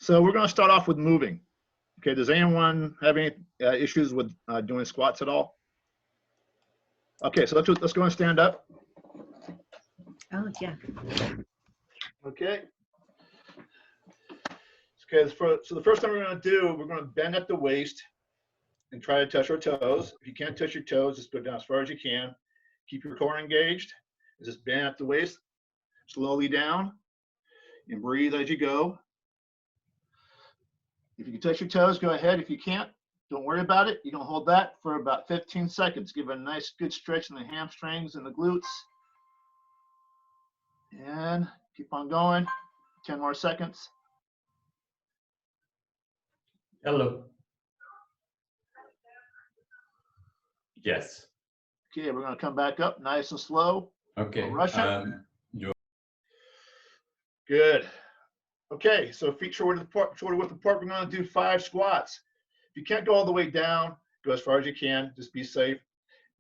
So we're going to start off with moving. Okay, does anyone have any issues with doing squats at all? Okay, so let's go and stand up. Oh, yeah. Okay. Okay, so the first thing we're going to do, we're going to bend at the waist and try to touch our toes. If you can't touch your toes, just go down as far as you can. Keep your core engaged. Just bend at the waist, slowly down, and breathe as you go. If you can touch your toes, go ahead. If you can't, don't worry about it. You can hold that for about 15 seconds. Give it a nice, good stretch in the hamstrings and the glutes. And keep on going. 10 more seconds. Hello. Yes. Okay, we're going to come back up nice and slow. Okay. No rushing. Good. Okay, so feet shoulder width apart, we're going to do 5 squats. If you can't go all the way down, go as far as you can. Just be safe.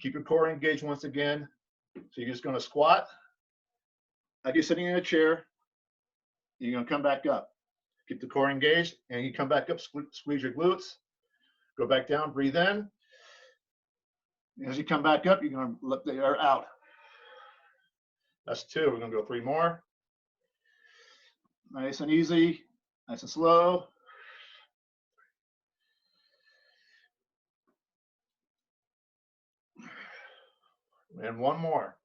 Keep your core engaged once again. So you're just going to squat. Like you're sitting in a chair. You're going to come back up. Keep the core engaged, and you come back up, squeeze your glutes. Go back down, breathe in. As you come back up, you're going to let the air out. That's 2. We're going to go 3 more. Nice and easy, nice and slow. And 1 more.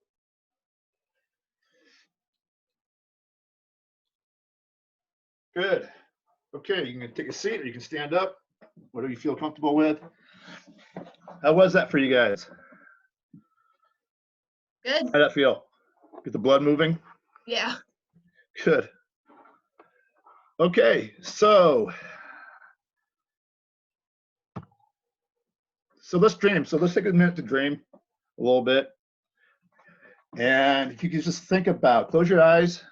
Good. Okay, you can take a seat or you can stand up, whatever you feel comfortable with. How was that for you guys? Good. How did that feel? Get the blood moving? Yeah. Good. Okay, so let's dream. So let's take a minute to dream a little bit. And if you could just think about, close your eyes.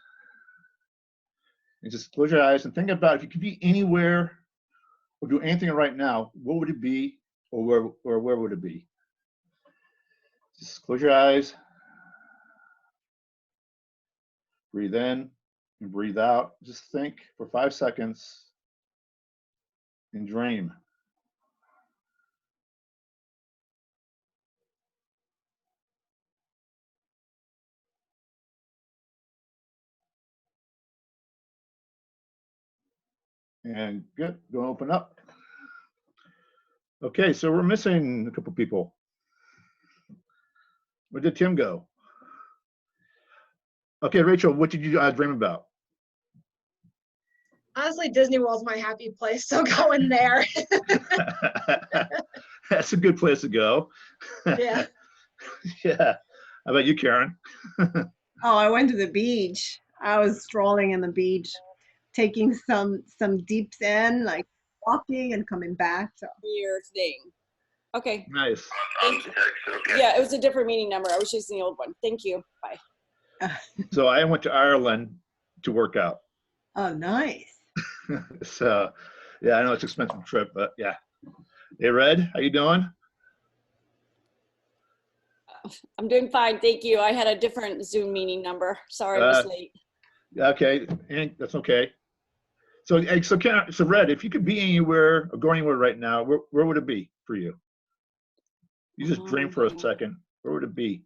And just close your eyes and think about if you could be anywhere or do anything right now, what would it be or where would it be? Just close your eyes. Breathe in and breathe out. Just think for 5 seconds and dream. And good, go open up. Okay, so we're missing a couple people. Where did Tim go? Okay, Rachel, what did you dream about? Honestly, Disney World's my happy place, so going there. That's a good place to go. Yeah. Yeah. How about you, Karen? Oh, I went to the beach. I was strolling in the beach, taking some deeps in, like walking and coming back. So Your thing. Okay. Nice. Thank you. Yeah, it was a different meeting number. I was using the old one. Thank you. Bye. So I went to Ireland to work out. Oh, nice. So yeah, I know it's an expensive trip, but yeah. Hey, Red, how you doing? I'm doing fine. Thank you. I had a different Zoom meeting number. Sorry I was late. Okay, that's okay. So Karen, so Red, if you could be anywhere or go anywhere right now, where would it be for you? You just dream for a second. Where would it be?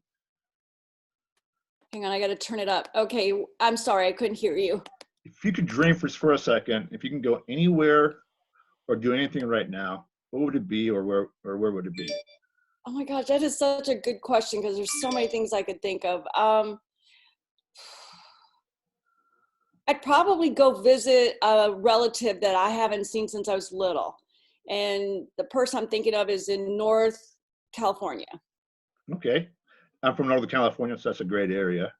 Hang on, I got to turn it up. Okay, I'm sorry, I couldn't hear you. If you could dream for a second, if you can go anywhere or do anything right now, what would it be, or where would it be? Oh my gosh, that is such a good question because there's so many things I could think of. I'd probably go visit a relative that I haven't seen since I was little. And the person I'm thinking of is in North California. Okay. I'm from Northern California, so that's a great area.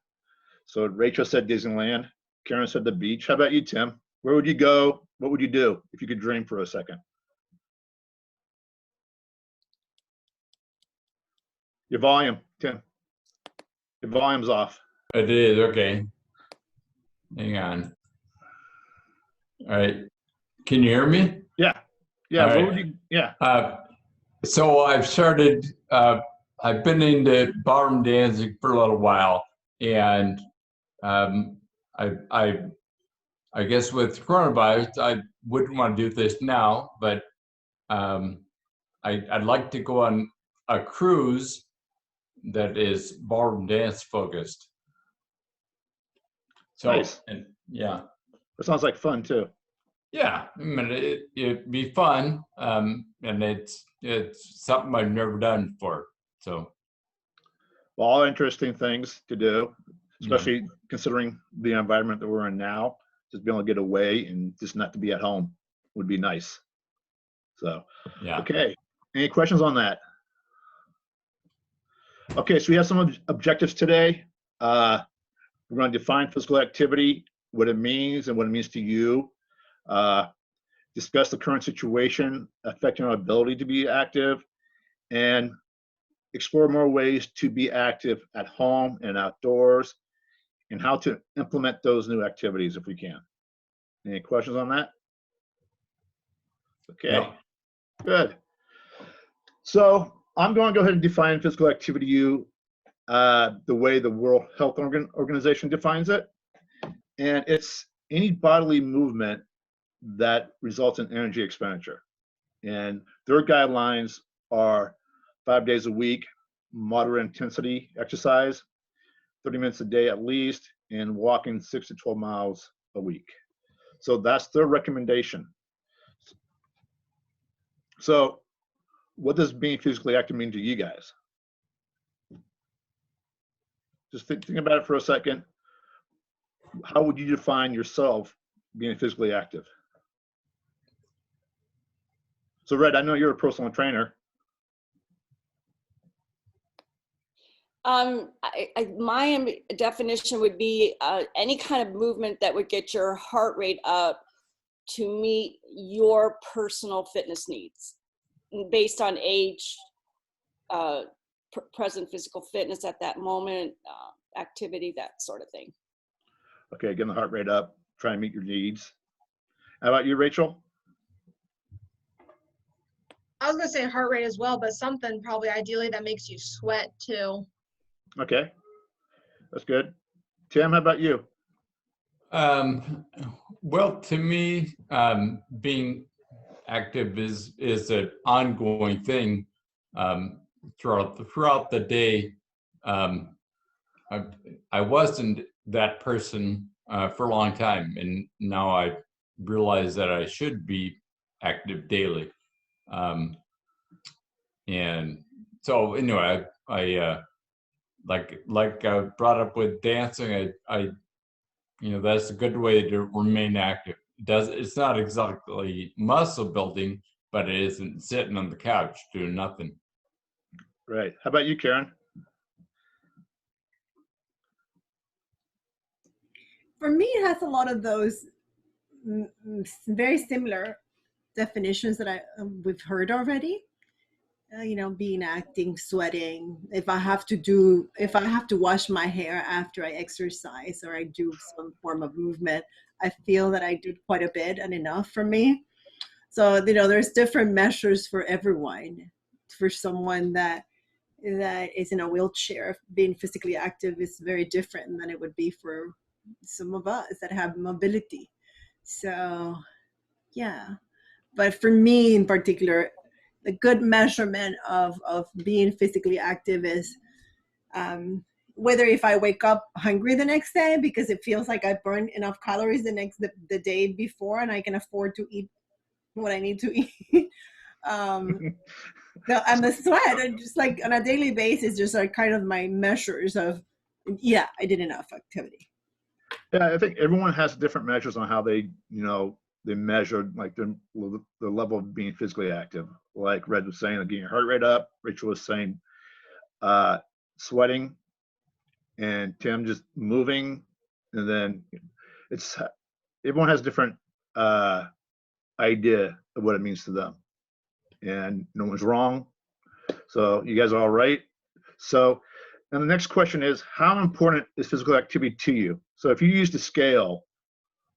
So Rachel said Disneyland. Karen said the beach. How about you, Tim? Where would you go? What would you do if you could dream for a second? Your volume, Tim. Your volume's off. It is, okay. Hang on. All right. Can you hear me? Yeah. Yeah. All What right. would you, yeah. So I've started, I've been into ballroom dancing for a little while, and I I guess with coronavirus, I wouldn't want to do this now, but I'd like to go on a cruise that is ballroom dance focused. So, Nice. and yeah, That sounds like fun too. yeah, I mean, it'd be fun, and it's something I've never done before. So, Well, all interesting things to do, yeah. especially considering the environment that we're in now. Just being able to get away and just not to be at home would be nice. So, Yeah. okay. Any questions on that? Okay, so we have some objectives today. We're going to define physical activity, what it means and what it means to you. Discuss the current situation affecting our ability to be active, and explore more ways to be active at home and outdoors, and how to implement those new activities if we can. Any questions on that? Okay, No. good. So I'm going to go ahead and define physical activity to you the way the World Health Organization defines it. And it's any bodily movement that results in energy expenditure. And their guidelines are 5 days a week, moderate intensity exercise, 30 minutes a day at least, and walking 6 to 12 miles a week. So that's their recommendation. So what does being physically active mean to you guys? Just think about it for a second. How would you define yourself being physically active? So Red, I know you're a personal trainer. My definition would be any kind of movement that would get your heart rate up to meet your personal fitness needs based on age, present physical fitness at that moment, activity, that sort of thing. Okay, getting the heart rate up, try and meet your needs. How about you, Rachel? I was gonna say heart rate as well, but something probably ideally that makes you sweat too. Okay, that's good. Tim, how about you? Well, to me, being active is an ongoing thing throughout the day. I wasn't that person for a long time, and now I realize that I should be active daily. And so anyway, I like I brought up with dancing, I that's a good way to remain active. It's not exactly muscle building, but it isn't sitting on the couch doing nothing. Right. How about you, Karen? For me, it has a lot of those very similar definitions that we've heard already. Being acting, sweating. If I have to wash my hair after I exercise or I do some form of movement, I feel that I did quite a bit and enough for me. So, there's different measures for everyone. For someone that is in a wheelchair, being physically active is very different than it would be for some of us that have mobility. So, yeah. But for me in particular, a good measurement of being physically active is whether if I wake up hungry the next day because it feels like I burned enough calories the day before and I can afford to eat what I need to eat. And the sweat, and just like on a daily basis, just are kind of my measures of, yeah, I did enough activity. Yeah, I think everyone has different measures on how they measure like the level of being physically active. Like Red was saying, getting your heart rate up. Rachel was saying sweating, and Tim just moving. And then everyone has a different idea of what it means to them, and no one's wrong. So you guys are all right. So, and the next question is, how important is physical activity to you? So if you used a scale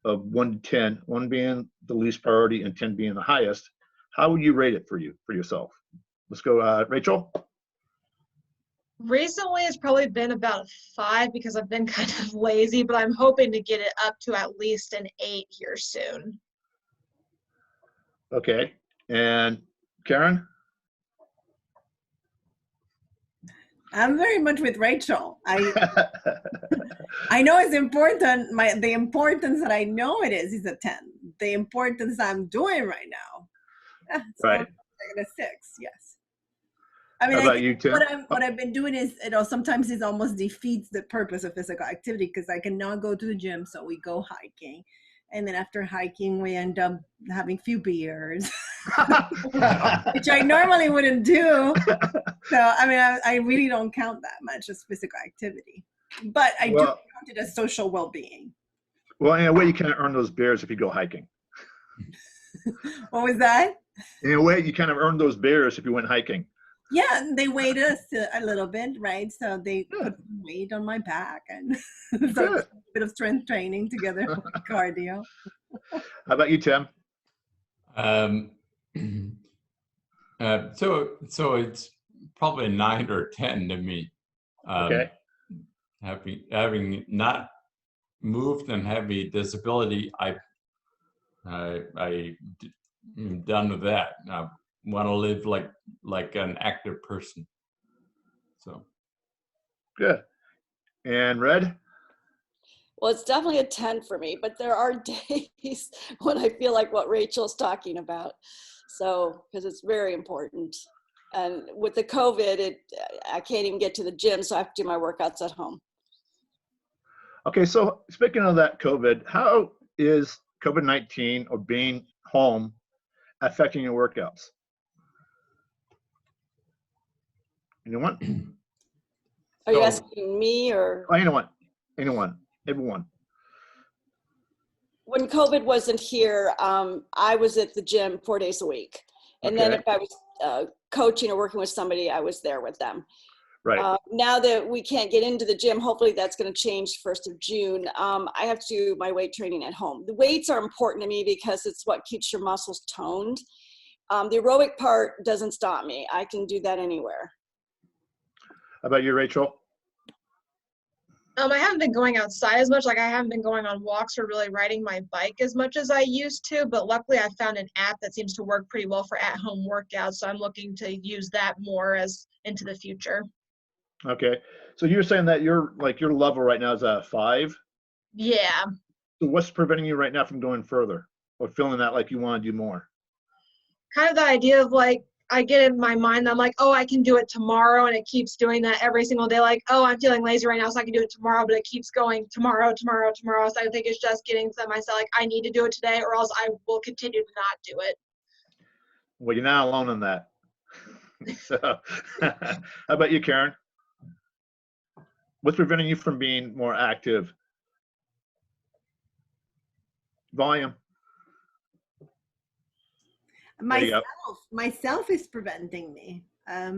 of 1 to 10, 1 being the least priority and 10 being the highest, how would you rate it for yourself? Let's go, Rachel. Recently, it's probably been about 5 because I've been kind of lazy, but I'm hoping to get it up to at least an 8 here soon. Okay. And Karen? I'm very much with Rachel. I know it's important. The importance that I know it is a 10. The importance I'm doing right now, so Right. I'm a 6. Yes. I mean, How I about think you, Tim? what I've been doing is, sometimes it almost defeats the purpose of physical activity because I cannot go to the gym, so we go hiking, and then after hiking we end up having few beers, which I normally wouldn't do. So I mean, I really don't count that much as physical activity, but I do Well, count it as social well-being. well, in a way, you can't earn those beers if you go hiking. What was that? In a way, you kind of earn those beers if you went hiking. Yeah, they weighed us a little bit, right? So they Yeah. put weight on my back, and so Good. it's a bit of strength training together with cardio. How about you, Tim? Um, so it's probably a 9 or 10 to me. Okay. Having not moved and heavy disability, I'm done with that. I want to live like an active person. So Good. And Red? Well, it's definitely a 10 for me, but there are days when I feel like what Rachel's talking about. So, because it's very important. And with the COVID, I can't even get to the gym, so I have to do my workouts at home. Okay, so speaking of that COVID, how is COVID-19 or being home affecting your workouts? Anyone? Are you So- asking me or? Oh, anyone, everyone. When COVID wasn't here, I was at the gym 4 days a week. And then Okay. if I was coaching or working with somebody, I was there with them. Right. Now that we can't get into the gym, hopefully that's going to change 1st of June. I have to do my weight training at home. The weights are important to me because it's what keeps your muscles toned. The aerobic part doesn't stop me. I can do that anywhere. How about you, Rachel? I haven't been going outside as much. Like, I haven't been going on walks or really riding my bike as much as I used to. But luckily, I found an app that seems to work pretty well for at-home workouts. So I'm looking to use that more as into the future. Okay. So you're saying that your level right now is a 5. Yeah. So what's preventing you right now from going further or feeling that like you want to do more? Kind of the idea of like, I get in my mind, I'm like, oh, I can do it tomorrow. And it keeps doing that every single day. Like, oh, I'm feeling lazy right now, so I can do it tomorrow. But it keeps going tomorrow. So I think it's just getting to myself, like, I need to do it today or else I will continue to not do it. Well, you're not alone in that. So how about you, Karen? What's preventing you from being more active? Volume. There you go. Myself is preventing me. I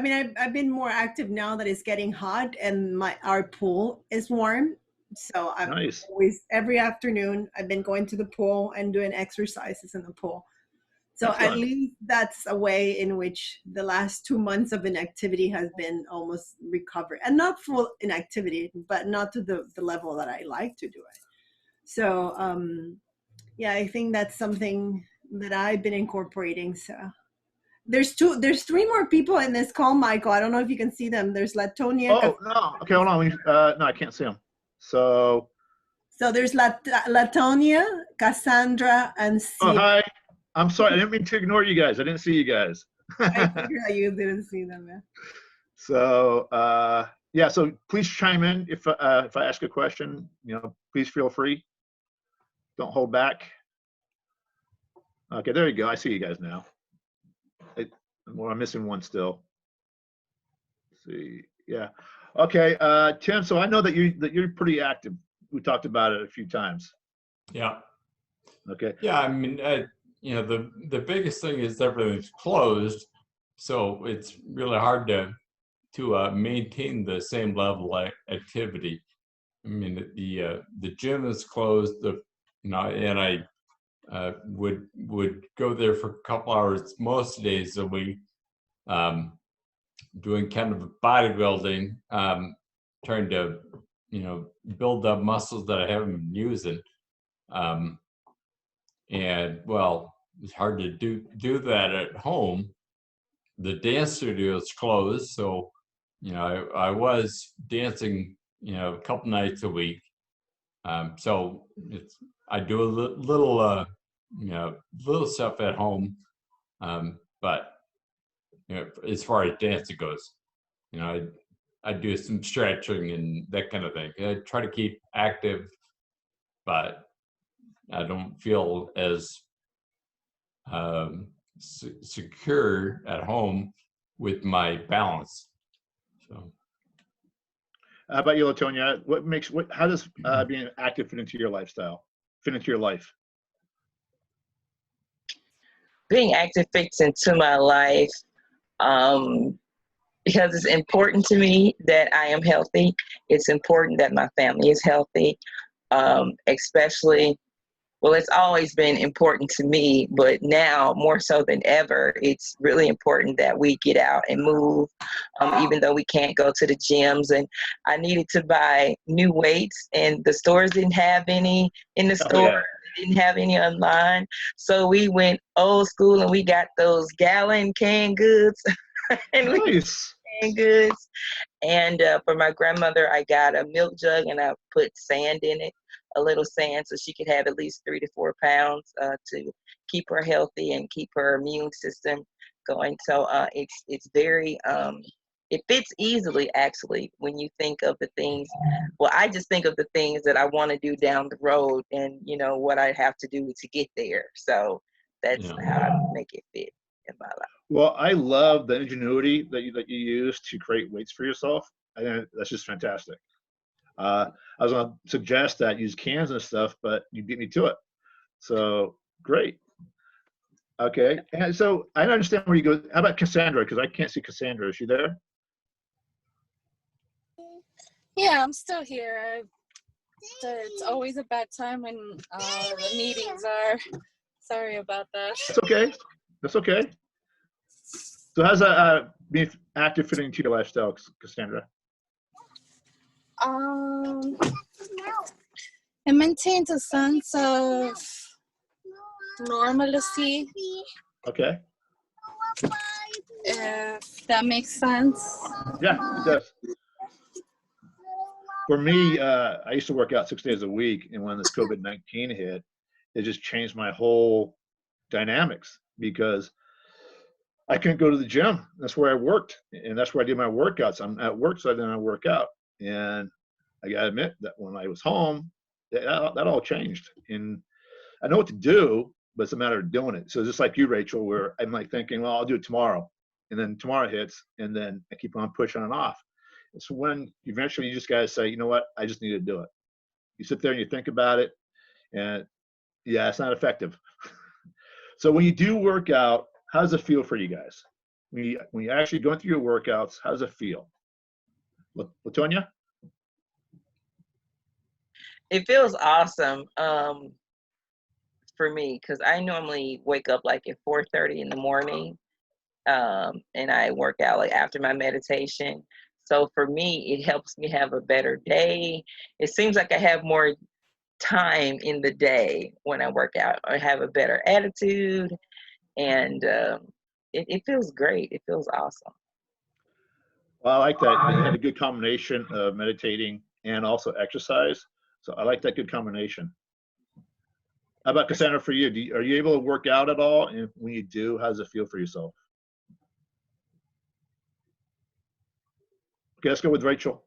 mean, I've been more active now that it's getting hot and our pool is warm. So I'm Nice. always, every afternoon, I've been going to the pool and doing exercises in the pool. So at Excellent. least that's a way in which the last 2 months of inactivity has been almost recovered, and not full inactivity, but not to the level that I like to do it. So yeah, I think that's something that I've been incorporating. So there's 3 more people in this call, Michael. I don't know if you can see them. There's Latonia. Oh, no. Okay, hold on. No, I can't see them. So There's Latonia, Cassandra, and oh, Sia. hi. I'm sorry. I didn't mean to ignore you guys. I didn't see you guys. I figured that you didn't see them. Yeah. So yeah, so please chime in if I ask a question, please feel free. Don't hold back. Okay, there you go. I see you guys now. Well, I'm missing one still. Let's see, yeah. Okay, Tim. So I know that you're pretty active. We talked about it a few times. yeah. Okay. Yeah, I mean, the biggest thing is everything's closed, so it's really hard to maintain the same level of activity. I mean, the gym is closed. And I would go there for a couple hours most days a week. doing kind of bodybuilding, trying to, build up muscles that I haven't been using. And well, it's hard to do that at home. The dance studio is closed, so I was dancing, a couple nights a week. So I do a little little stuff at home, but as far as dancing goes, I do some stretching and that kind of thing. I try to keep active, but I don't feel as secure at home with my balance. So. How about you, Latonia? How does being active fit into your lifestyle, fit into your life? Being active fits into my life because it's important to me that I am healthy. It's important that my family is healthy, especially, well, it's always been important to me, but now more so than ever, it's really important that we get out and move, even though we can't go to the gyms. And I needed to buy new weights, and the stores didn't have any in the store. Yeah. They didn't have any online. So we went old school and we got those gallon canned goods. And Nice. canned goods. And for my grandmother, I got a milk jug and I put sand in it, a little sand, so she could have at least 3 to 4 pounds to keep her healthy and keep her immune system going. So it's very, it fits easily, actually, when you think of the things. Well, I just think of the things that I want to do down the road and, what I have to do to get there. So that's how I make it fit in my life. Well, I love the ingenuity that you use to create weights for yourself. I think that's just fantastic. I was going to suggest that use cans and stuff, but you beat me to it. So great. Okay. And so I understand where you go. How about Cassandra? Because I can't see Cassandra. Is she there? Yeah, I'm still here. It's always a bad time when the meetings are. Sorry about that. That's okay. That's okay. So how's being active fitting into your lifestyle, Cassandra? It maintains a sense of normalcy, Okay. if that makes sense. Yeah, it does. For me, I used to work out 6 days a week, and when this COVID-19 hit, it just changed my whole dynamics because I couldn't go to the gym. That's where I worked, and that's where I did my workouts. I'm at work, so then I work out. And I gotta admit that when I was home, that all changed. And I know what to do, but it's a matter of doing it. So just like you, Rachel, where I'm like thinking, well, I'll do it tomorrow. And then tomorrow hits, and then I keep on pushing it off. It's when eventually you just gotta say, you know what, I just need to do it. You sit there and you think about it, and yeah, it's not effective. So when you do work out, how does it feel for you guys? When you actually going through your workouts, how does it feel? Latonia? It feels awesome for me because I normally wake up like at 4:30 in the morning, and I work out like after my meditation. So for me, it helps me have a better day. It seems like I have more time in the day when I work out. I have a better attitude, and it feels great. It feels awesome. Well, I like that. You had a good combination of meditating and also exercise. So I like that good combination. How about Cassandra for you? Are you able to work out at all? And when you do, how does it feel for yourself? Okay, let's go with Rachel.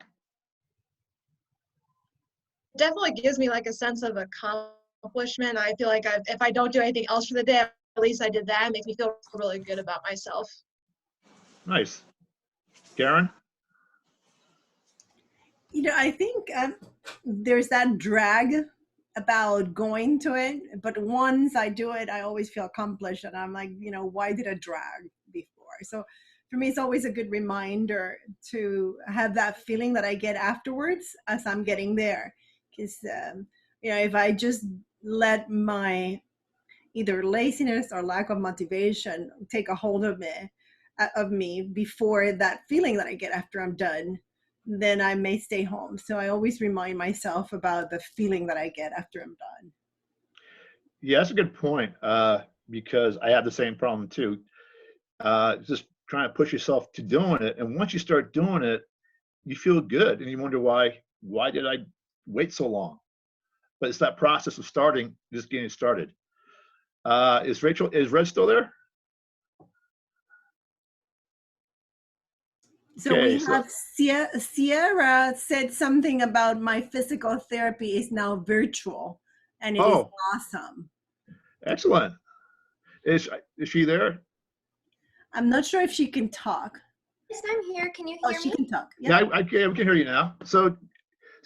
Definitely gives me like a sense of accomplishment. I feel like if I don't do anything else for the day, at least I did that. It makes me feel really good about myself. Nice. Karen? I think there's that drag about going to it, but once I do it, I always feel accomplished, and I'm like, why did I drag before? So for me, it's always a good reminder to have that feeling that I get afterwards as I'm getting there. Because if I just let my either laziness or lack of motivation take a hold of me, of me before that feeling that I get after I'm done, then I may stay home. So I always remind myself about the feeling that I get after I'm done. Yeah, that's a good point. Because I have the same problem too. Just trying to push yourself to doing it, and once you start doing it, you feel good, and you wonder why did I wait so long? But it's that process of starting, just getting started. Is Red still there? So Okay, we have Sierra said something about my physical therapy is now virtual, and it is oh, awesome. excellent. Is she there? I'm not sure if she can talk. Yes, I'm here. Can you Oh, hear she me? can talk. Yeah, we can hear you now. So,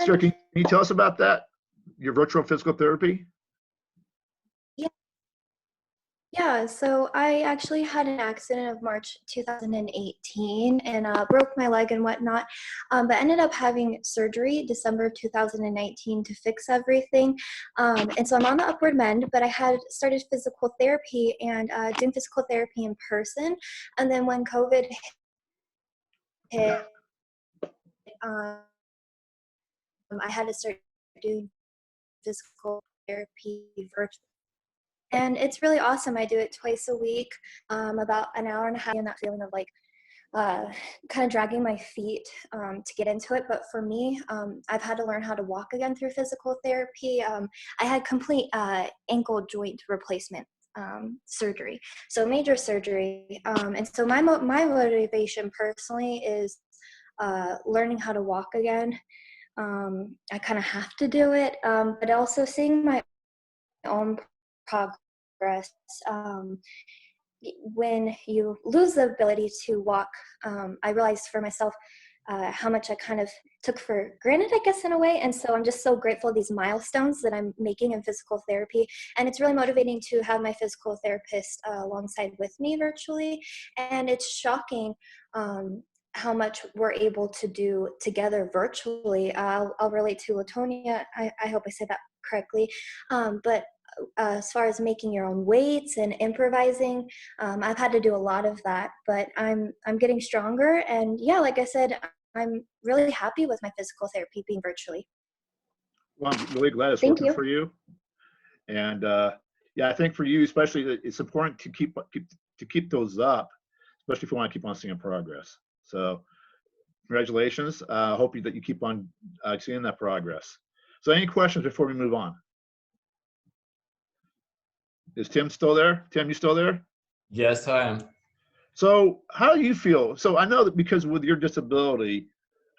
Sarah, can you tell us about that? Your virtual physical therapy? Yeah, so I actually had an accident of March 2018 and broke my leg and whatnot, but ended up having surgery December 2019 to fix everything. And so I'm on the upward mend, but I had started physical therapy and doing physical therapy in person. And then when COVID hit, I had to start doing physical therapy virtually. And it's really awesome. I do it twice a week, about an hour and a half, and that feeling of like kind of dragging my feet to get into it. But for me, I've had to learn how to walk again through physical therapy. I had complete ankle joint replacement surgery, so major surgery. And so my motivation personally is learning how to walk again. I kind of have to do it, but also seeing my own progress. When you lose the ability to walk, I realized for myself how much I kind of took for granted, I guess, in a way. And so I'm just so grateful these milestones that I'm making in physical therapy. And it's really motivating to have my physical therapist alongside with me virtually. And it's shocking how much we're able to do together virtually. I'll relate to Latonia. I hope I said that correctly. But as far as making your own weights and improvising, I've had to do a lot of that, but I'm getting stronger. And yeah, like I said, I'm really happy with my physical therapy being virtually. Well, I'm really glad it's Thank working you. for you. And yeah, I think for you especially, it's important to keep those up, especially if you want to keep on seeing progress. So congratulations. Hope that you keep on seeing that progress. So any questions before we move on? Is Tim still there? Tim, you still there? Yes, I am. So how do you feel? So I know that because with your disability,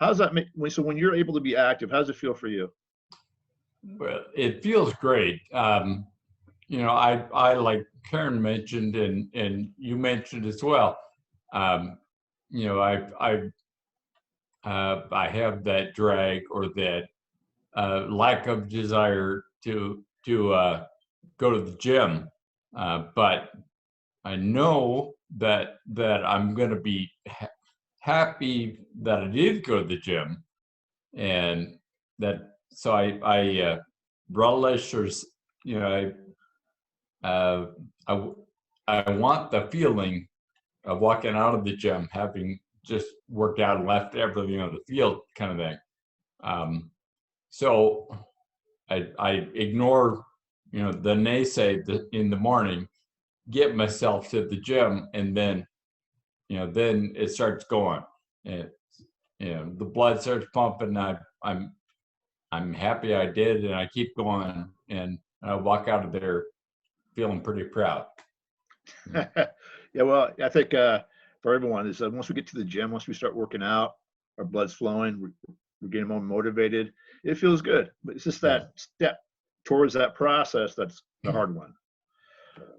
how does that make, so when you're able to be active, how does it feel for you? Well, it feels great. You know, I like Karen mentioned, and you mentioned as well. You know, I have that drag or that lack of desire to go to the gym, but I know that I'm going to be happy that I did go to the gym, and that so I relish, or you know, uh, I I want the feeling of walking out of the gym, having just worked out and left everything on the field, kind of thing. So I ignore, you know, the naysay in the morning, get myself to the gym, and then, you know, then it starts going, and you know, the blood starts pumping. I'm happy I did, and I keep going, and I walk out of there feeling pretty proud. Yeah, well, I think for everyone is once we get to the gym, once we start working out, our blood's flowing, we're getting more motivated. It feels good, but it's just that step towards that process that's the hard one.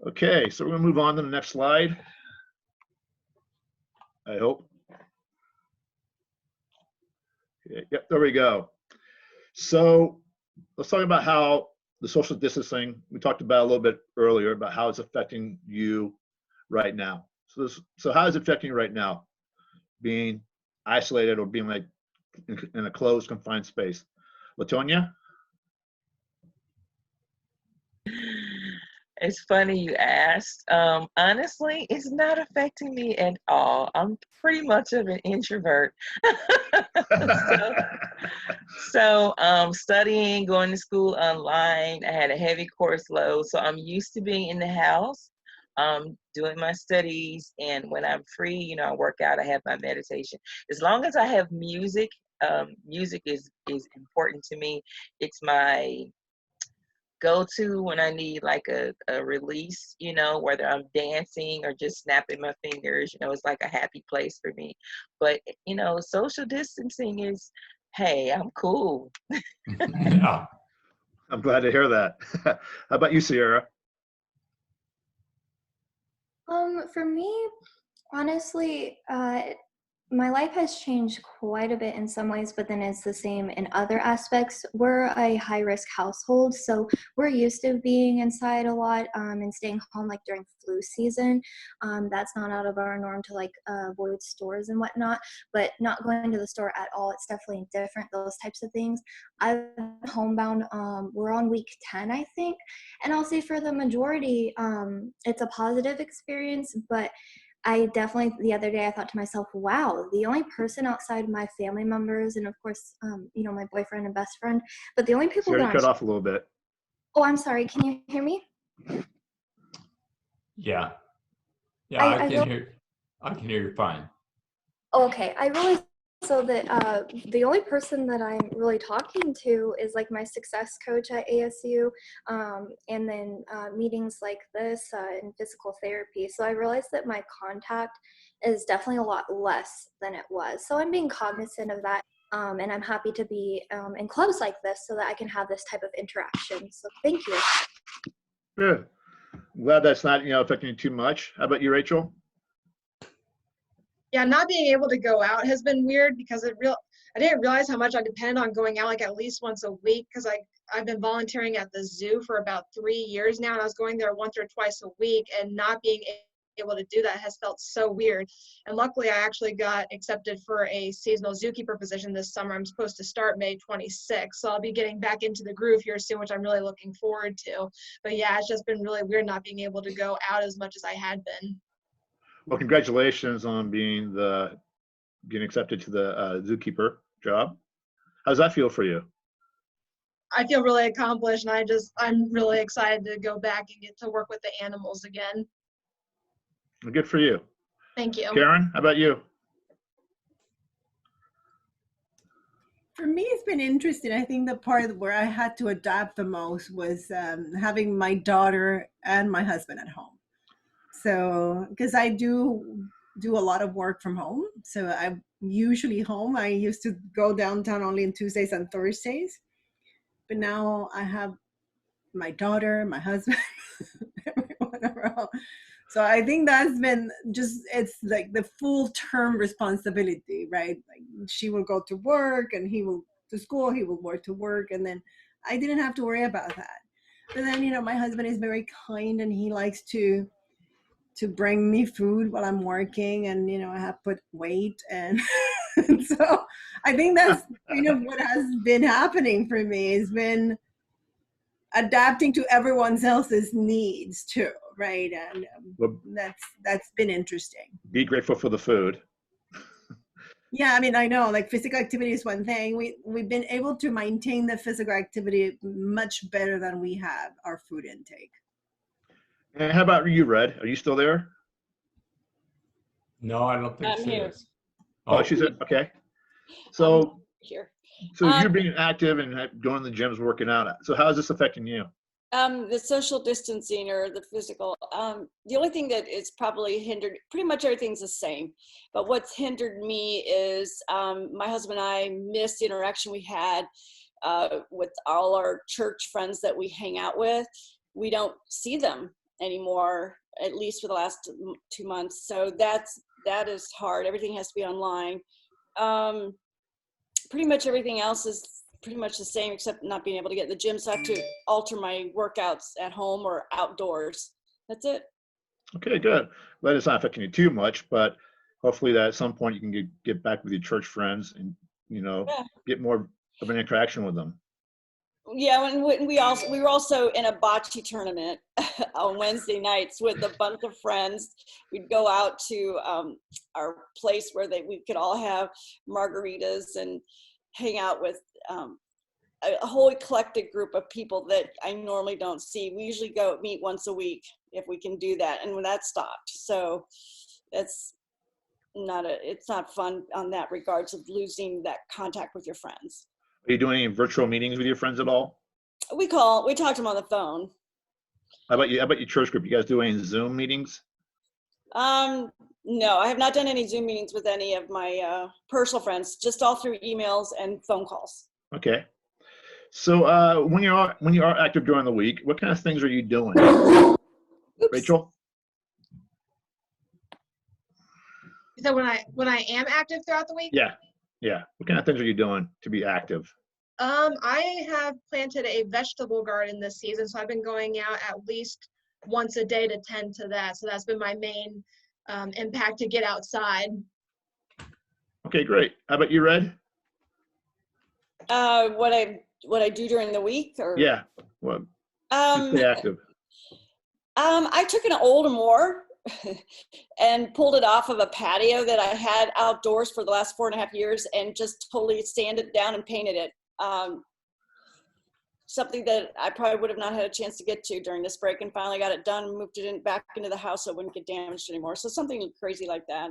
Okay, so we're gonna move on to the next slide. I hope. Okay, yep, there we go. So let's talk about how the social distancing, we talked about a little bit earlier about how it's affecting you right now. So how is it affecting you right now, being isolated or being like in a closed, confined space? Latonia? It's funny you asked. Honestly, it's not affecting me at all. I'm pretty much of an introvert. Studying, going to school online, I had a heavy course load, so I'm used to being in the house, doing my studies, and when I'm free, I work out, I have my meditation. As long as I have music, music is important to me. It's my go-to when I need like a release, whether I'm dancing or just snapping my fingers, it's like a happy place for me. But, social distancing is, hey, I'm cool. Yeah. I'm glad to hear that. How about you, Sierra? For me, honestly, my life has changed quite a bit in some ways, but then it's the same in other aspects. We're a high-risk household, so we're used to being inside a lot and staying home like during flu season. That's not out of our norm to like avoid stores and whatnot, but not going to the store at all, it's definitely different, those types of things. I'm homebound. We're on week 10, I think, and I'll say for the majority, it's a positive experience, but I definitely, the other day, I thought to myself, wow, the only person outside my family members and, of course, my boyfriend and best friend, but the only people Sierra, that cut are, off a little bit. oh, I'm sorry, can you hear me? Yeah. Yeah, I I can really, hear. I can hear you fine. okay, I really, so that the only person that I'm really talking to is like my success coach at ASU, and then meetings like this and physical therapy. So I realized that my contact is definitely a lot less than it was. So I'm being cognizant of that, and I'm happy to be in clubs like this so that I can have this type of interaction. So thank you. Good. I'm glad that's not, affecting you too much. How about you, Rachel? Yeah, not being able to go out has been weird because I didn't realize how much I depend on going out like at least once a week because I've been volunteering at the zoo for about 3 years now, and I was going there once or twice a week, and not being able to do that has felt so weird. And luckily, I actually got accepted for a seasonal zookeeper position this summer. I'm supposed to start May 26th, so I'll be getting back into the groove here soon, which I'm really looking forward to. But yeah, it's just been really weird not being able to go out as much as I had been. Well, congratulations on getting accepted to the zookeeper job. How does that feel for you? I feel really accomplished, and I'm really excited to go back and get to work with the animals again. Well, good for you. Thank you. Karen, how about you? For me, it's been interesting. I think the part where I had to adapt the most was having my daughter and my husband at home. So, because I do a lot of work from home, so I'm usually home. I used to go downtown only on Tuesdays and Thursdays, but now I have my daughter, my husband, everyone around. So I think that's been it's like the full term responsibility, right? Like she will go to work and he will to school, he will work to work, and then I didn't have to worry about that. But then, my husband is very kind and he likes to bring me food while I'm working, and I have put weight, and so I think that's kind of what has been happening for me, has been adapting to everyone else's needs too, right? And Well, that's been interesting. be grateful for the food. Yeah, I mean, I know, like physical activity is one thing. We've been able to maintain the physical activity much better than we have our food intake. And how about you, Red? Are you still there? No, I don't think I'm she here. is. Oh, she's okay. So, Here. you're being active and going to the gyms, working out. So how is this affecting you? The social distancing or the physical, the only thing that is probably hindered, pretty much everything's the same, but what's hindered me is my husband and I missed the interaction we had with all our church friends that we hang out with. We don't see them anymore, at least for the last 2 months. So that is hard. Everything has to be online. Pretty much everything else is pretty much the same, except not being able to get in the gym. So I have to alter my workouts at home or outdoors. That's it. Okay, good. Well, it's not affecting you too much, but hopefully that at some point you can get back with your church friends and, Yeah. get more of an interaction with them. Yeah, and we were also in a bocce tournament on Wednesday nights with a bunch of friends. We'd go out to our place where we could all have margaritas and hang out with a whole eclectic group of people that I normally don't see. We usually go meet once a week if we can do that, and when that stopped, so it's not fun on that regards of losing that contact with your friends. Are you doing any virtual meetings with your friends at all? We talk to them on the phone. How about you? How about your church group? You guys do any Zoom meetings? No, I have not done any Zoom meetings with any of my personal friends, just all through emails and phone calls. Okay. So when you are active during the week, what kind of things are you doing? Oops. Rachel? So when I am active throughout the week, Yeah. Yeah. What kind of things are you doing to be active? I have planted a vegetable garden this season, so I've been going out at least once a day to tend to that. So that's been my main impact, to get outside. Okay, great. How about you, Red? What I do during the week, or Yeah. Well, just stay active. I took an old mower and pulled it off of a patio that I had outdoors for the last 4.5 years and just totally sanded it down and painted it. Something that I probably would have not had a chance to get to during this break, and finally got it done and moved it back into the house so it wouldn't get damaged anymore. So something crazy like that.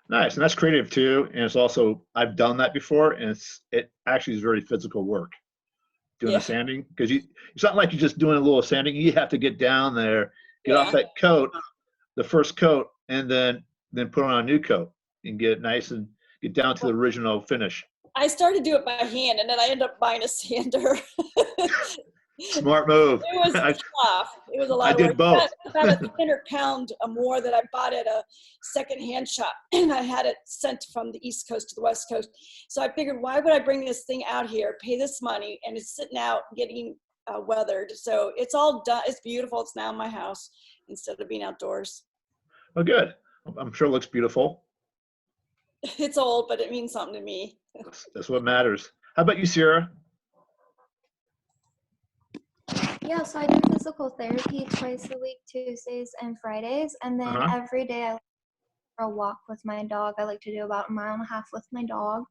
Nice. And that's creative too. And it's also, I've done that before, and it actually is very physical work doing the sanding, because it's not like you're just doing a little sanding. You have to get down there, get off that coat, the first coat, and then put on a new coat and get it nice and get down to the original finish. I started to do it by hand, and then I ended up buying a sander. Smart move. It was tough. It was a lot I of did work. both. About a 300-pound more that I bought at a secondhand shop, and I had it sent from the East Coast to the West Coast. So I figured, why would I bring this thing out here, pay this money, and it's sitting out getting weathered. So it's all done. It's beautiful. It's now in my house instead of being outdoors. Oh, good. I'm sure it looks beautiful. It's old, but it means something to me. That's what matters. How about you, Sierra? Yeah, so I do physical therapy twice a week, Tuesdays and Fridays, and then every day I for a walk with my dog. I like to do about 1.5 miles with my dog.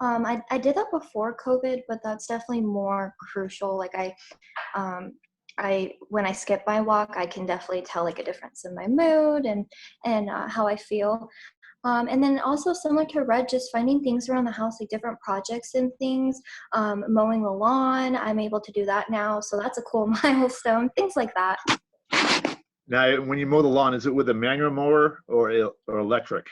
I did that before COVID, but that's definitely more crucial. Like when I skip my walk, I can definitely tell like a difference in my mood and how I feel. And then also similar to Red, just finding things around the house, like different projects and things, mowing the lawn. I'm able to do that now. So that's a cool milestone, things like that. Now, when you mow the lawn, is it with a manual mower or electric?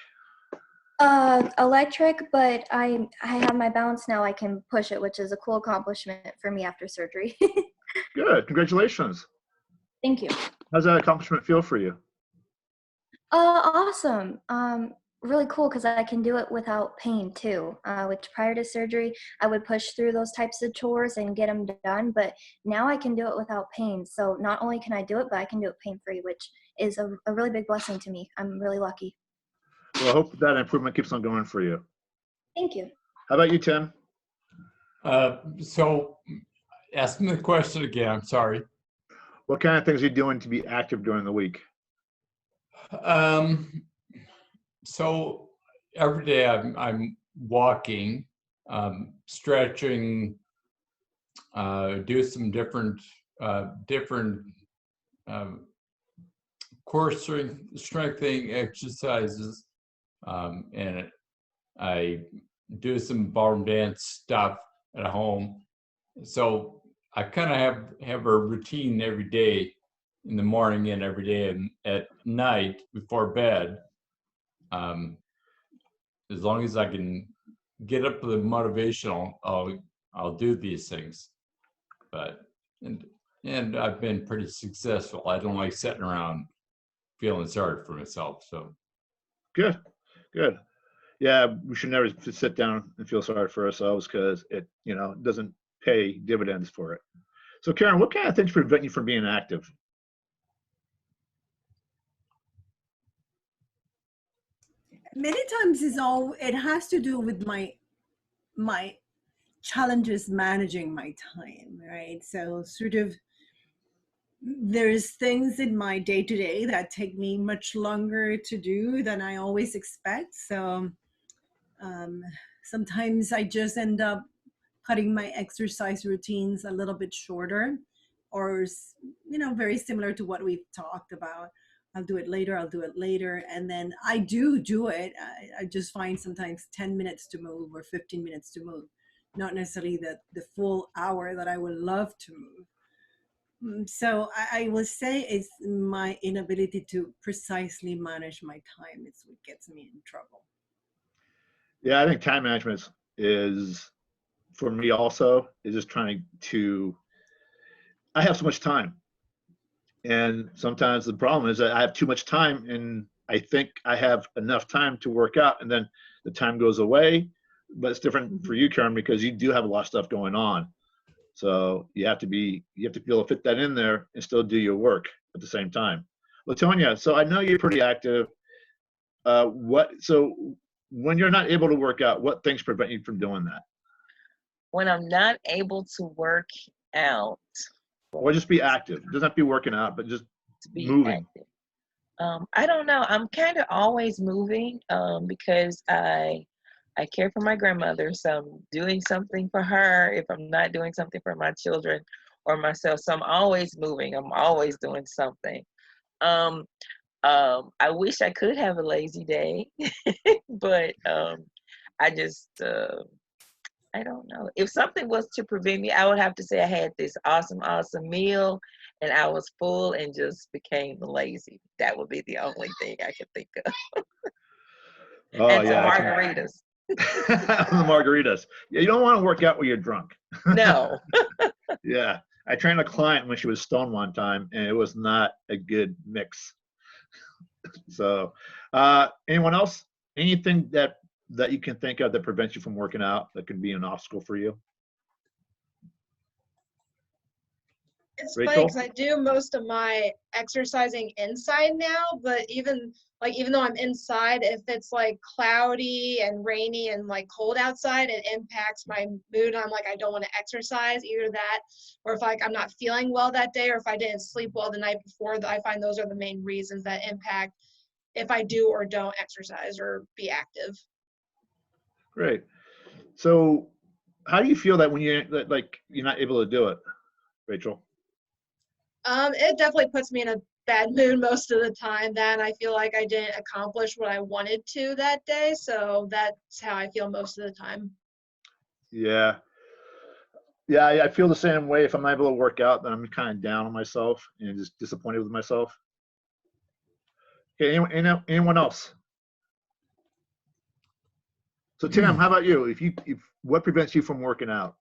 Electric, but I have my balance now. I can push it, which is a cool accomplishment for me after surgery. Good. Congratulations. Thank you. How's that accomplishment feel for you? Awesome. Really cool because I can do it without pain too. Which prior to surgery, I would push through those types of chores and get them done, but now I can do it without pain. So not only can I do it, but I can do it pain-free, which is a really big blessing to me. I'm really lucky. Well, I hope that improvement keeps on going for you. Thank you. How about you, Tim? So ask me the question again. I'm sorry. What kind of things are you doing to be active during the week? So every day I'm walking, stretching, do some different core strengthening exercises, and I do some ballroom dance stuff at home. So I kind of have a routine every day in the morning and every day and at night before bed. As long as I can get up with the motivation, I'll do these things. But and I've been pretty successful. I don't like sitting around feeling sorry for myself. So good. Yeah, we should never sit down and feel sorry for ourselves because it doesn't pay dividends for it. So Karen, what kind of things prevent you from being active? Many times it has to do with my challenges managing my time, right? So sort of there's things in my day to day that take me much longer to do than I always expect. So sometimes I just end up cutting my exercise routines a little bit shorter, or very similar to what we've talked about. I'll do it later, and then I do it. I just find sometimes 10 minutes to move or 15 minutes to move, not necessarily the full hour that I would love to move. So I will say it's my inability to precisely manage my time. It's what gets me in trouble. Yeah, I think time management is for me also is just trying to. I have so much time, and sometimes the problem is that I have too much time, and I think I have enough time to work out, and then the time goes away. But it's different for you, Karen, because you do have a lot of stuff going on. So you have to be able to fit that in there and still do your work at the same time. Latonia, so I know you're pretty active. So when you're not able to work out, what things prevent you from doing that? When I'm not able to work out, Or just be active. It doesn't have to be working out, but just to be moving. active. I don't know. I'm kind of always moving because I care for my grandmother, so I'm doing something for her if I'm not doing something for my children or myself. So I'm always moving. I'm always doing something. I wish I could have a lazy day, but I just I don't know. If something was to prevent me, I would have to say I had this awesome meal and I was full and just became lazy. That would be the only thing I could think of. Oh, and yeah. some margaritas. The margaritas. Yeah, you don't want to work out when you're drunk. No. Yeah. I trained a client when she was stoned one time, and it was not a good mix. So, anyone else? Anything that you can think of that prevents you from working out that could be an obstacle for you? It's Rachel? funny because I do most of my exercising inside now, but even though I'm inside, if it's like cloudy and rainy and like cold outside, it impacts my mood. I'm like, I don't want to exercise, either that, or if like I'm not feeling well that day, or if I didn't sleep well the night before. I find those are the main reasons that impact if I do or don't exercise or be active. Great. So, how do you feel that when you're not able to do it, Rachel? It definitely puts me in a bad mood most of the time. Then I feel like I didn't accomplish what I wanted to that day. So that's how I feel most of the time. Yeah. Yeah, I feel the same way. If I'm not able to work out, then I'm kind of down on myself and just disappointed with myself. Okay, anyone else? So Tim, how about you? If what prevents you from working out?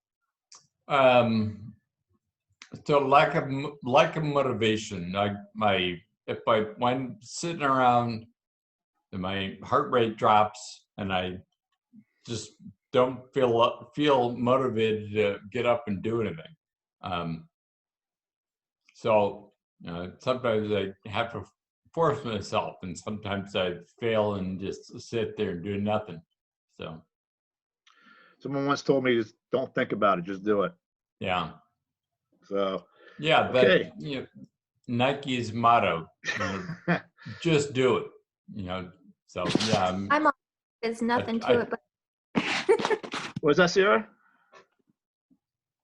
So lack of motivation. When sitting around, my heart rate drops, and I just don't feel motivated to get up and do anything. So sometimes I have to force myself, and sometimes I fail and just sit there and do nothing. So Someone once told me, just don't think about it, just do it. yeah. So yeah, okay. Nike's motto, just do it. So yeah. My motto is nothing to it but. What was that, Sierra?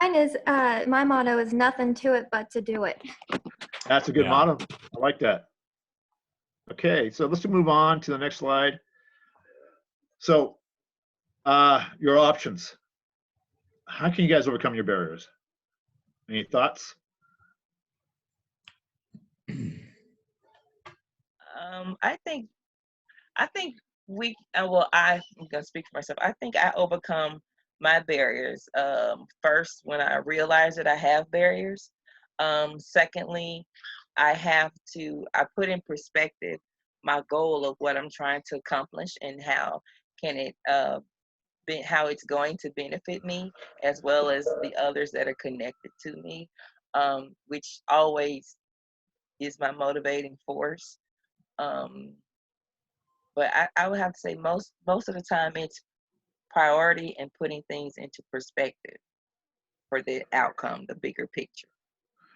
Mine is my motto is nothing to it but to do it. That's a good motto. I like that. Okay, so let's move on to the next slide. So your options. How can you guys overcome your barriers? Any thoughts? I think we well, I'm gonna speak for myself. I think I overcome my barriers first when I realize that I have barriers. Secondly, I put in perspective my goal of what I'm trying to accomplish and how it's going to benefit me as well as the others that are connected to me, which always is my motivating force. But I would have to say most of the time it's priority and putting things into perspective for the outcome, the bigger picture.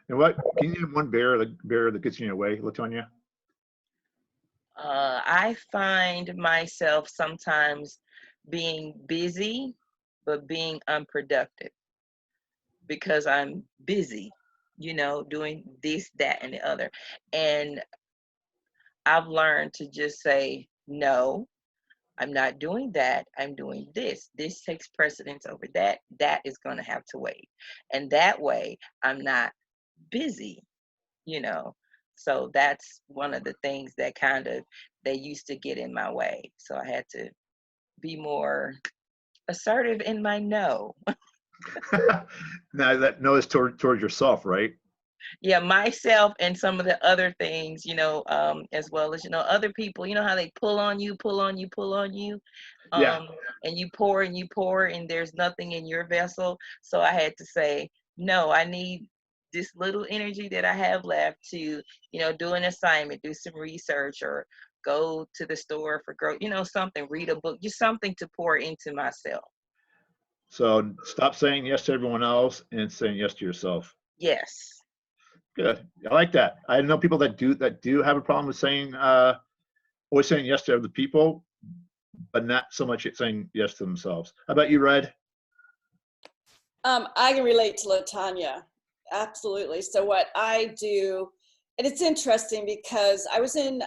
And what can you name one barrier that gets in your way, Latonya? I find myself sometimes being busy, but being unproductive because I'm busy, doing this, that, and the other. And I've learned to just say, no, I'm not doing that. I'm doing this. This takes precedence over that. That is going to have to wait. And that way, I'm not busy, So that's one of the things that they used to get in my way. So I had to be more assertive in my no. Now that no is towards yourself, right? Yeah, myself and some of the other things, as well as, other people, how they pull on you, Yeah. and you pour and there's nothing in your vessel. So I had to say, no, I need this little energy that I have left to, do an assignment, do some research, or go to the store for something, read a book, just something to pour into myself. So stop saying yes to everyone else and saying yes to yourself. Yes. Good. I like that. I know people that do have a problem with saying always saying yes to other people, but not so much saying yes to themselves. How about you, Red? I can relate to Latanya. Absolutely. So what I do, and it's interesting because I was in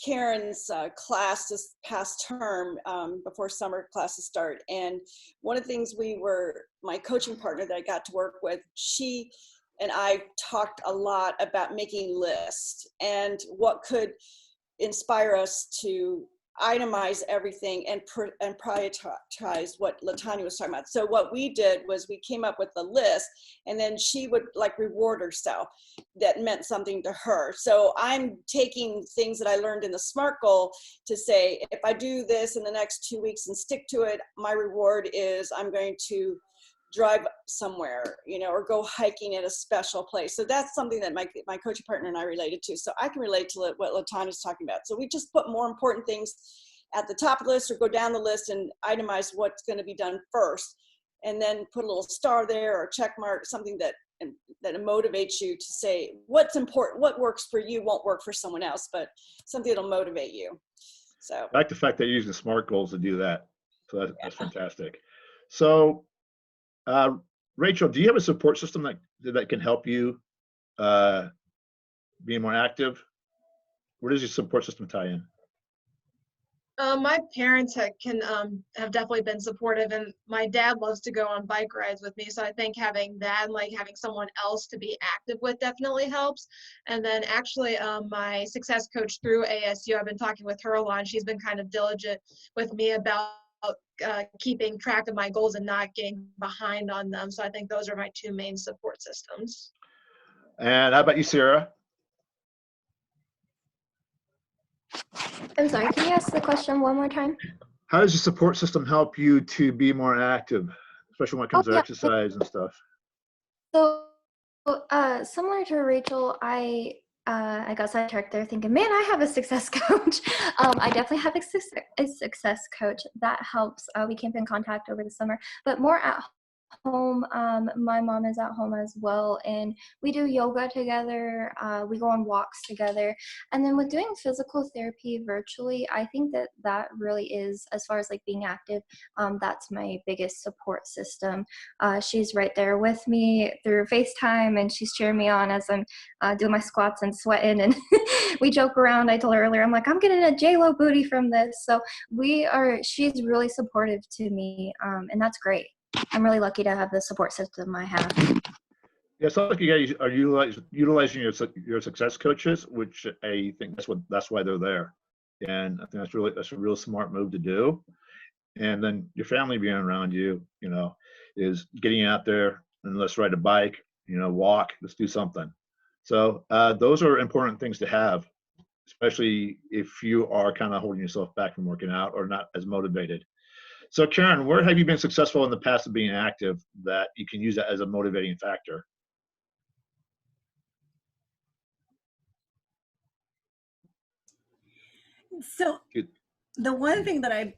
Karen's class this past term before summer classes start. And one of the things my coaching partner that I got to work with, she and I talked a lot about making lists and what could inspire us to itemize everything and prioritize what Latanya was talking about. So what we did was we came up with a list, and then she would reward herself that meant something to her. So I'm taking things that I learned in the SMART goal to say, if I do this in the next 2 weeks and stick to it, my reward is I'm going to drive somewhere, or go hiking at a special place. So that's something that my coaching partner and I related to. So I can relate to what Latanya's talking about. So we just put more important things at the top of the list or go down the list and itemize what's going to be done first. And then put a little star there or check mark, something that motivates you to say what's important, what works for you won't work for someone else, but something that'll motivate you. So I like the fact that you're using SMART goals to do that. So that's fantastic. So Rachel, do you have a support system that can help you be more active? Where does your support system tie in? My parents have definitely been supportive, and my dad loves to go on bike rides with me. So I think having that and having someone else to be active with definitely helps. And then actually my success coach through ASU, I've been talking with her a lot, and she's been kind of diligent with me about keeping track of my goals and not getting behind on them. So I think those are my two main support systems. And how about you, Sarah? I'm sorry, can you ask the question one more time? How does your support system help you to be more active, especially when it comes to exercise and stuff? So similar to Rachel, I got sidetracked there thinking, man, I have a success coach. I definitely have a success coach that helps. We keep in contact over the summer, but more at home. My mom is at home as well, and we do yoga together. We go on walks together, and then with doing physical therapy virtually, I think that really is, as far as being active, that's my biggest support system. She's right there with me through FaceTime, and she's cheering me on as I'm doing my squats and sweating, and we joke around. I told her earlier, I'm like, I'm getting a J-Lo booty from this. So she's really supportive to me, and that's great. I'm really lucky to have the support system I have. Yeah, it sounds like you guys are utilizing your success coaches, which I think that's why they're there, and I think that's a real smart move to do. And then your family being around you, is getting out there and let's ride a bike, walk, let's do something. So those are important things to have, especially if you are kind of holding yourself back from working out or not as motivated. So Karen, where have you been successful in the past of being active that you can use that as a motivating factor? So the one thing that I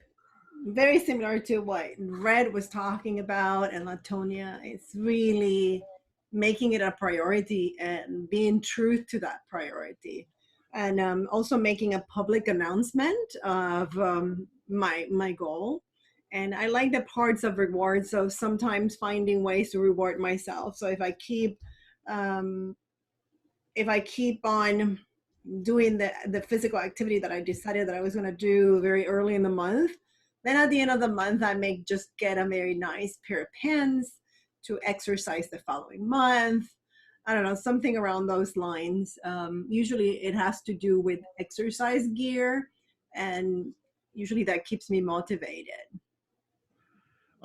very similar to what Red was talking about and Latonia. It's really making it a priority and being true to that priority, and also making a public announcement of my goal. And I like the parts of reward. So sometimes finding ways to reward myself. So um, if I keep on doing the physical activity that I decided that I was going to do very early in the month, then at the end of the month, I may just get a very nice pair of pants to exercise the following month. I don't know, something around those lines. Usually it has to do with exercise gear, and usually that keeps me motivated.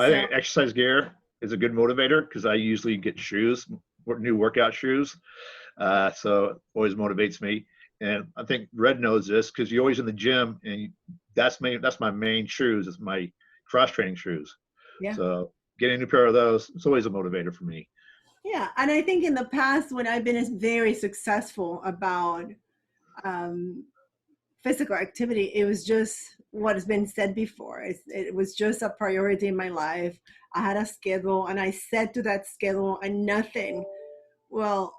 I think exercise gear is a good motivator because I usually get shoes, new workout shoes. So always motivates me. And I think Red knows this because you're always in the gym, and that's my main shoes. It's my cross training shoes. Yeah. So getting a new pair of those, it's always a motivator for me. Yeah, and I think in the past when I've been very successful about physical activity, it was just what has been said before. It was just a priority in my life. I had a schedule, and I said to that schedule, and nothing will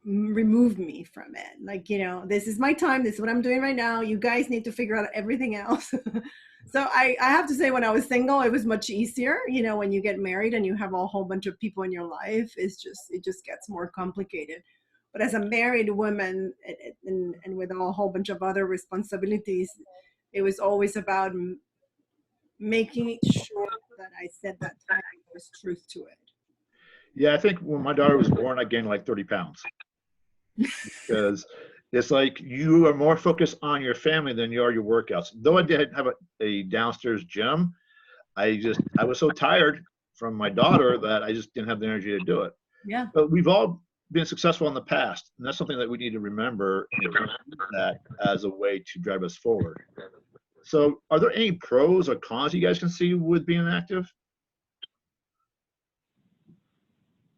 remove me from it. Like, you know, this is my time. This is what I'm doing right now. You guys need to figure out everything else. So I have to say, when I was single, it was much easier. You know, when you get married and you have a whole bunch of people in your life, it just gets more complicated. But as a married woman and with a whole bunch of other responsibilities, it was always about making sure that I said that time was truth to it. Yeah, I think when my daughter was born, I gained like 30 pounds because it's like you are more focused on your family than you are your workouts. Though I did have a downstairs gym, I was so tired from my daughter that I just didn't have the energy to do it. Yeah. But we've all been successful in the past, and that's something that we need to remember and use that as a way to drive us forward. So are there any pros or cons you guys can see with being active?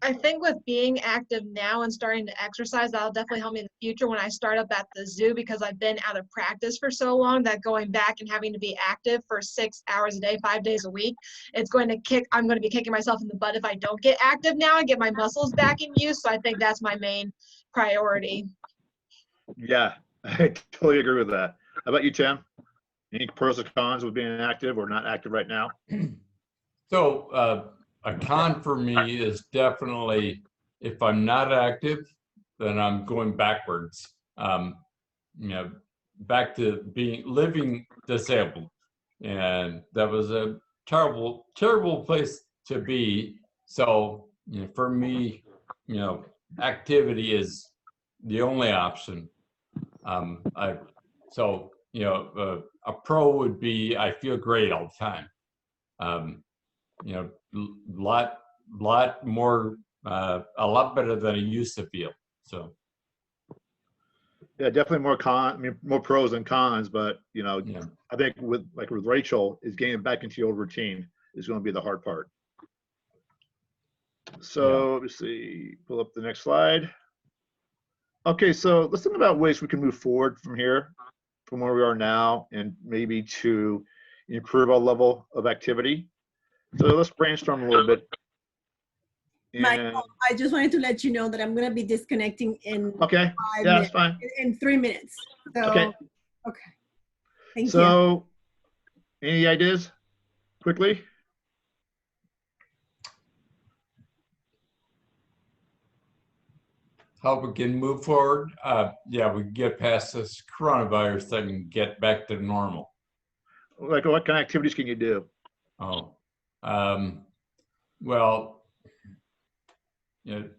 I think with being active now and starting to exercise, that'll definitely help me in the future when I start up at the zoo, because I've been out of practice for so long that going back and having to be active for 6 hours a day, 5 days a week, I'm going to be kicking myself in the butt if I don't get active now and get my muscles back in use. So I think that's my main priority. Yeah, I totally agree with that. How about you, Tim? Any pros or cons with being active or not active right now? So a con for me is definitely if I'm not active, then I'm going backwards. You know, back to living disabled, and that was a terrible, terrible place to be. So, you know, for me, you know, activity is the only option. You know, a pro would be I feel great all the time. You know, lot more, a lot better than I used to feel. So. Yeah, definitely more pros than cons, but you know, Yeah. I think with Rachel, is getting back into your routine is going to be the hard part. So let me see, pull up the next slide. Okay, so let's think about ways we can move forward from here, from where we are now, and maybe to improve our level of activity. So let's brainstorm a little bit. Michael, I just wanted to let you know that I'm going to be disconnecting in Okay, 5 yeah, minutes, that's fine. in 3 minutes. So, Okay. Thank you. So, any ideas quickly? How we can move forward? Yeah, we can get past this coronavirus thing and get back to normal. Like, what kind of activities can you do? Oh, well, you know,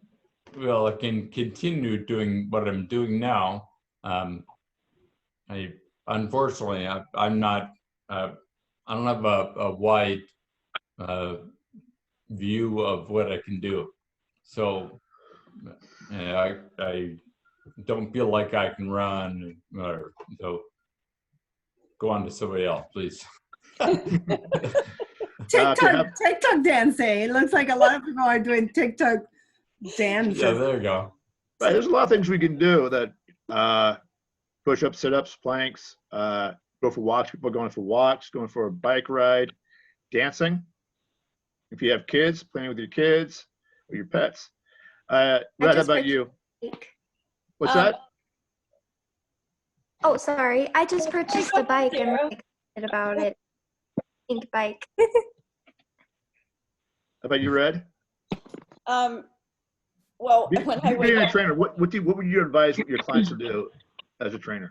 well, I can continue doing what I'm doing now. Unfortunately, I'm not. I don't have a wide view of what I can do. So. I don't feel like I can run, or so go on to somebody else, please. TikTok dancing. It looks like a lot of people are doing TikTok dances. Yeah, there you go. Right, there's a lot of things we can do that push-ups, sit-ups, planks, go for walks. People are going for walks, going for a bike ride, dancing. If you have kids, playing with your kids or your pets. Red, how just about you? Bike. What's Um, that? Oh, sorry. I just purchased a bike. I'm Sarah. really excited about it. Pink bike. How about you, Red? Well, when I You being a was, trainer, what would you advise your clients to do as a trainer?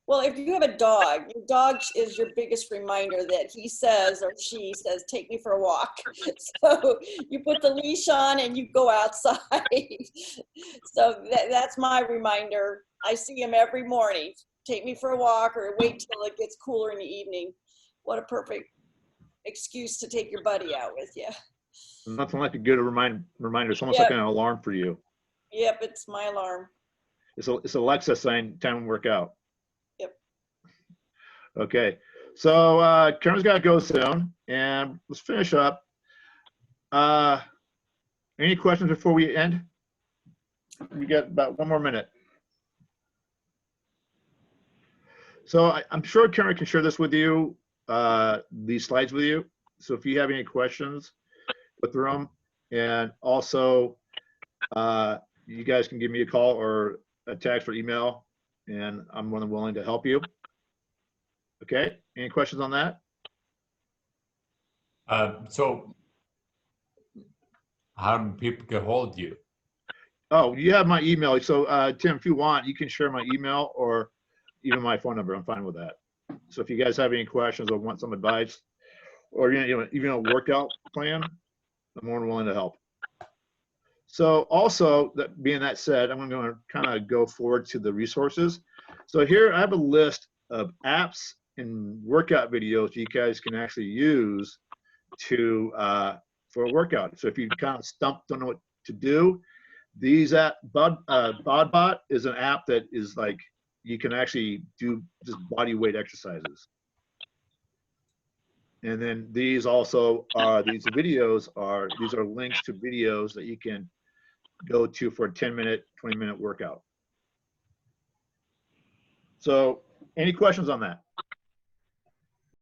well, if you have a dog, your dog is your biggest reminder that he says or she says, take me for a walk. So you put the leash on and you go outside. So that's my reminder. I see him every morning. Take me for a walk or wait till it gets cooler in the evening. What a perfect excuse to take your buddy out with you. Nothing like a good reminder. It's almost Yeah. like an alarm for you. Yep, it's my alarm. It's Alexa saying time to work out. Yep. Okay, so Karen's got to go soon, and let's finish up. Any questions before we end? We got about 1 more minute. So I'm sure Karen can share this with you, these slides with you. So if you have any questions, go through them. And also, you guys can give me a call or a text or email, and I'm more than willing to help you. Okay, any questions on that? So how do people get hold of you? Oh, you have my email. So Tim, if you want, you can share my email or even my phone number. I'm fine with that. So if you guys have any questions or want some advice or even a workout plan, I'm more than willing to help. So also, that being that said, I'm going to kind of go forward to the resources. So here I have a list of apps and workout videos you guys can actually use to for a workout. So if you kind of stumped, don't know what to do, these BODBot is an app that is like you can actually do just body weight exercises. And then these also are these are links to videos that you can go to for a 10-minute, 20-minute workout. So any questions on that?